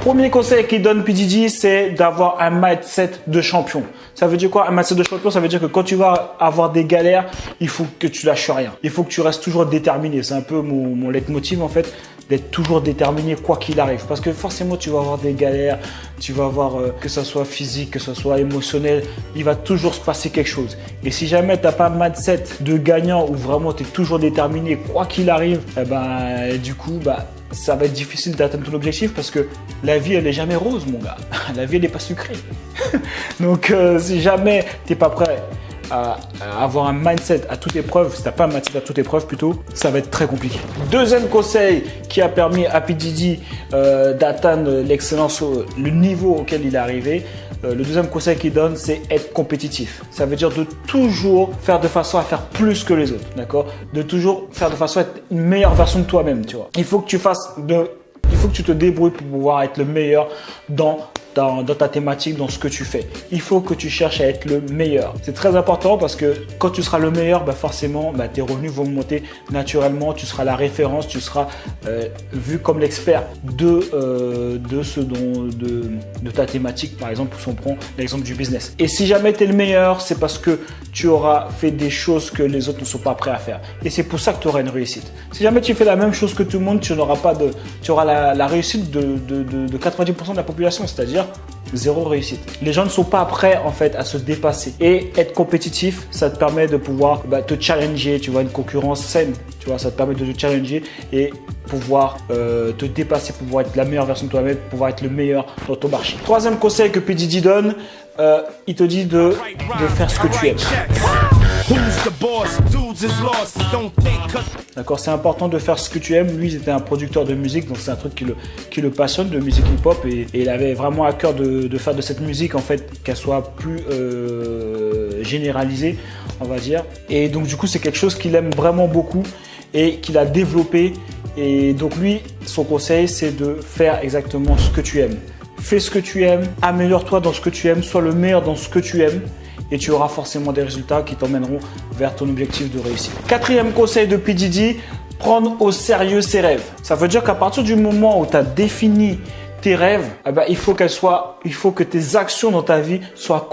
Premier conseil qu'il donne P. Diddy, c'est d'avoir un mindset de champion. Ça veut dire quoi? Un mindset de champion, ça veut dire que quand tu vas avoir des galères, il faut que tu lâches rien. Il faut que tu restes toujours déterminé. C'est un peu mon leitmotiv en fait, d'être toujours déterminé quoi qu'il arrive. Parce que forcément, tu vas avoir des galères, tu vas avoir que ce soit physique, que ce soit émotionnel, il va toujours se passer quelque chose. Et si jamais tu n'as pas un mindset de gagnant où vraiment tu es toujours déterminé quoi qu'il arrive, du coup, ça va être difficile d'atteindre ton objectif parce que la vie, elle n'est jamais rose, mon gars. La vie, elle n'est pas sucrée. Donc, si jamais tu n'es pas prêt à avoir un mindset à toute épreuve, si tu n'as pas un mindset à toute épreuve plutôt, ça va être très compliqué. Deuxième conseil qui a permis à P. Diddy d'atteindre l'excellence, le niveau auquel il est arrivé, le deuxième conseil qu'il donne, c'est être compétitif. Ça veut dire de toujours faire de façon à faire plus que les autres, d'accord? De toujours faire de façon à être une meilleure version de toi-même, tu vois. Il faut que tu te débrouilles pour pouvoir être le meilleur dans ta thématique, dans ce que tu fais. Il faut que tu cherches à être le meilleur. C'est très important parce que quand tu seras le meilleur, forcément, tes revenus vont monter naturellement. Tu seras la référence, tu seras vu comme l'expert de ta thématique. Par exemple, si on prend l'exemple du business. Et si jamais tu es le meilleur, c'est parce que tu auras fait des choses que les autres ne sont pas prêts à faire. Et c'est pour ça que tu auras une réussite. Si jamais tu fais la même chose que tout le monde, tu auras la réussite de 90% de la population, c'est-à-dire zéro réussite. Les gens ne sont pas prêts en fait à se dépasser. Et être compétitif, ça te permet de pouvoir te challenger, tu vois, une concurrence saine. Tu vois, ça te permet de te challenger et pouvoir te dépasser, pouvoir être la meilleure version de toi-même, pouvoir être le meilleur dans ton marché. Troisième conseil que P. Diddy donne, il te dit de faire ce que tu aimes. D'accord, c'est important de faire ce que tu aimes. Lui, il était un producteur de musique, donc c'est un truc qui le passionne, de musique hip-hop, et il avait vraiment à cœur de faire de cette musique en fait qu'elle soit plus généralisée, on va dire. Et donc du coup, c'est quelque chose qu'il aime vraiment beaucoup et qu'il a développé. Et donc lui, son conseil, c'est de faire exactement ce que tu aimes. Fais ce que tu aimes, améliore-toi dans ce que tu aimes, sois le meilleur dans ce que tu aimes. Et tu auras forcément des résultats qui t'emmèneront vers ton objectif de réussite. Quatrième conseil de P. Diddy, prendre au sérieux ses rêves. Ça veut dire qu'à partir du moment où tu as défini tes rêves, il faut que tes actions dans ta vie soient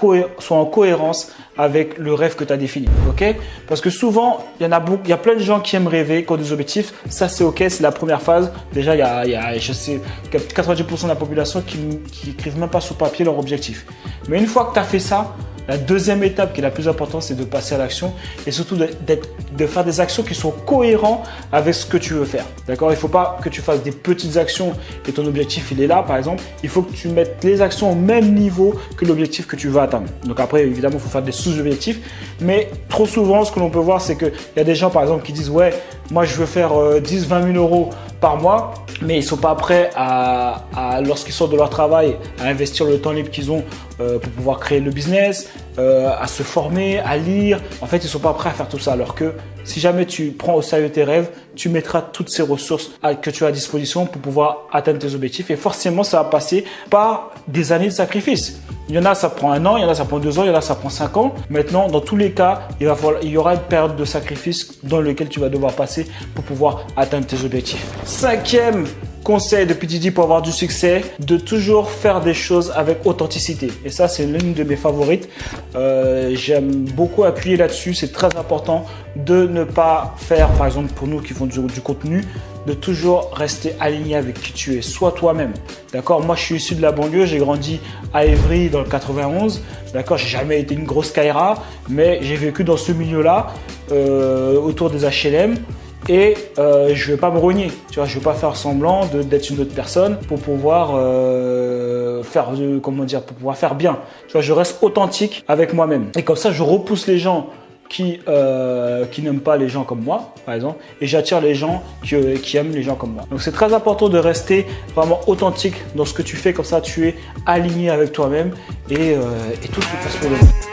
en cohérence avec le rêve que tu as défini. Okay? Parce que souvent, il y a plein de gens qui aiment rêver, qui ont des objectifs. Ça, c'est OK, c'est la première phase. Déjà, il y a je sais, 90% de la population qui n'écrivent même pas sur papier leur objectif. Mais une fois que tu as fait ça, la deuxième étape qui est la plus importante, c'est de passer à l'action et surtout de faire des actions qui sont cohérentes avec ce que tu veux faire. D'accord? Il ne faut pas que tu fasses des petites actions et ton objectif il est là par exemple. Il faut que tu mettes les actions au même niveau que l'objectif que tu veux atteindre. Donc après évidemment il faut faire des sous-objectifs. Mais trop souvent ce que l'on peut voir c'est qu'il y a des gens par exemple qui disent ouais moi je veux faire 10-20 000 euros par mois. Mais ils ne sont pas prêts lorsqu'ils sortent de leur travail, à investir le temps libre qu'ils ont pour pouvoir créer le business, à se former, à lire. En fait, ils ne sont pas prêts à faire tout ça. Alors que si jamais tu prends au sérieux tes rêves, tu mettras toutes ces ressources que tu as à disposition pour pouvoir atteindre tes objectifs. Et forcément, ça va passer par des années de sacrifice. Il y en a, ça prend 1 an, il y en a, ça prend 2 ans, il y en a, ça prend 5 ans. Maintenant, dans tous les cas, il y aura une période de sacrifice dans laquelle tu vas devoir passer pour pouvoir atteindre tes objectifs. Cinquième conseil de P. Diddy pour avoir du succès, de toujours faire des choses avec authenticité. Et ça, c'est l'une de mes favorites. J'aime beaucoup appuyer là-dessus. C'est très important de ne pas faire, par exemple, pour nous qui font du contenu, de toujours rester aligné avec qui tu es. Sois toi-même. D'accord? Moi, je suis issu de la banlieue. J'ai grandi à Évry dans le 91. D'accord? J'ai jamais été une grosse Kaira, mais j'ai vécu dans ce milieu-là, autour des HLM. Et je ne vais pas me rogner, tu vois, je ne vais pas faire semblant d'être une autre personne pour pouvoir faire bien. Tu vois, je reste authentique avec moi-même. Et comme ça, je repousse les gens qui n'aiment pas les gens comme moi, par exemple, et j'attire les gens qui aiment les gens comme moi. Donc c'est très important de rester vraiment authentique dans ce que tu fais, comme ça tu es aligné avec toi-même et tout se passe pour le mieux.